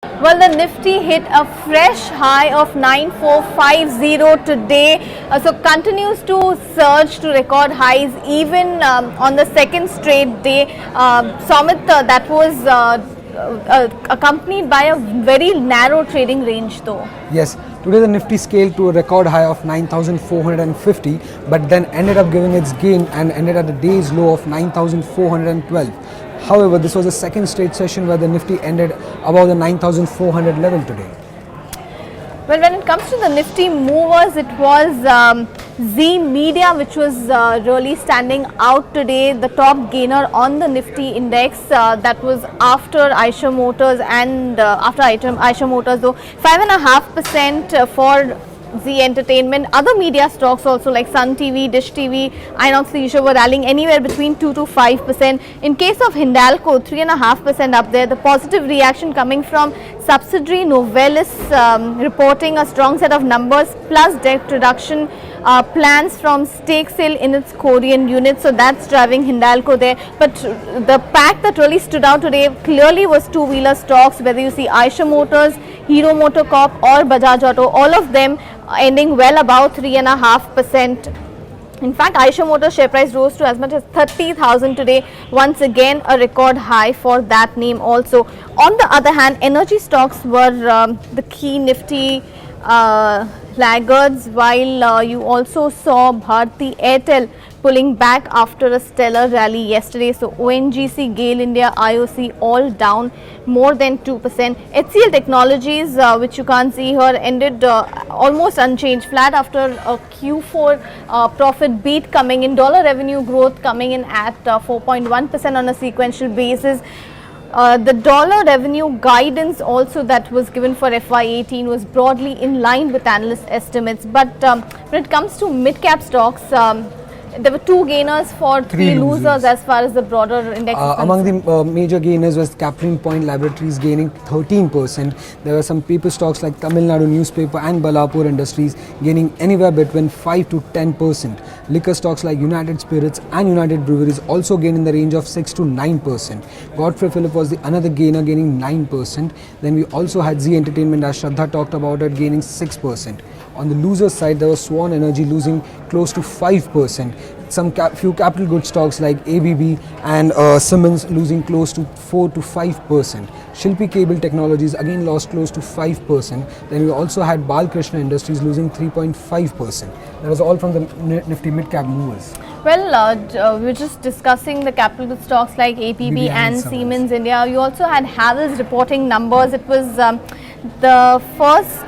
Well, the Nifty hit a fresh high of 9450 today, so continues to surge to record highs even on the second straight day. Samit, that was accompanied by a very narrow trading range though. Yes, today the Nifty scaled to a record high of 9,450 but then ended up giving its gain and ended at the day's low of 9,412. However, this was the second straight session where the Nifty ended above the 9,400 level today. Well, when it comes to the Nifty movers, it was Zee Media which was really standing out today, the top gainer on the Nifty index. That was after Eicher Motors and after Eicher Motors, though 5.5% for Zee Entertainment. Other media stocks also like Sun TV, Dish TV, Inox Leisure were rallying anywhere between 2 to 5%. In case of Hindalco, 3.5% up there. The positive reaction coming from subsidiary Novelis reporting a strong set of numbers plus debt reduction plans from stake sale in its Korean unit. So that's driving Hindalco there. But the pack that really stood out today clearly was two-wheeler stocks, whether you see Eicher Motors, Hero MotoCorp or Bajaj Auto, all of them ending well above 3.5%. In fact, Eicher Motors share price rose to as much as 30,000 today. Once again, a record high for that name also. On the other hand, energy stocks were the key Nifty laggards, while you also saw Bharti Airtel pulling back after a stellar rally yesterday. So ONGC, GAIL India, IOC all down more than 2%. HCL Technologies, which you can't see here, ended almost unchanged, flat after a Q4 profit beat coming in, dollar revenue growth coming in at 4.1% on a sequential basis. The dollar revenue guidance also that was given for FY18 was broadly in line with analyst estimates. But when it comes to mid-cap stocks, there were two gainers for three losers as far as the broader index is among the major gainers was Caplin Point Laboratories gaining 13%. There were some paper stocks like Tamil Nadu Newspaper and Balapur Industries gaining anywhere between 5 to 10%. Liquor stocks like United Spirits and United Breweries also gained in the range of 6 to 9%. Godfrey Phillip was the another gainer gaining 9%. Then we also had Zee Entertainment, as Shraddha talked about it, gaining 6%. On the loser side, there was Swan Energy losing close to 5%. Some few capital goods stocks like ABB and Siemens losing close to 4 to 5%. Shilpi Cable Technologies again lost close to 5%. Then we also had Balkrishna Industries losing 3.5%. That was all from the Nifty mid-cap movers. Well, we were just discussing the capital goods stocks like ABB and Siemens India. You also had Havells reporting numbers. It was the first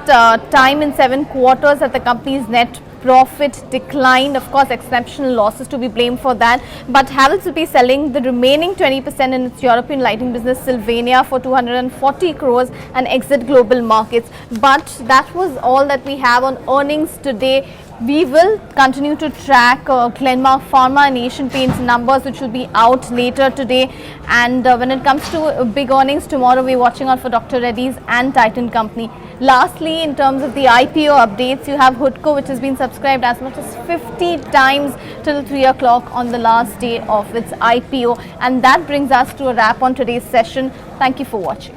time in 7 quarters that the company's net profit declined. Of course, exceptional losses to be blamed for that. But Havells will be selling the remaining 20% in its European lighting business, Sylvania, for 240 crores and exit global markets. But that was all that we have on earnings today. We will continue to track Glenmark Pharma and Asian Paints numbers, which will be out later today. And when it comes to big earnings, tomorrow we're watching out for Dr. Reddy's and Titan Company. Lastly, in terms of the IPO updates, you have Hudco, which has been subscribed as much as 50 times till 3 o'clock on the last day of its IPO. And that brings us to a wrap on today's session. Thank you for watching.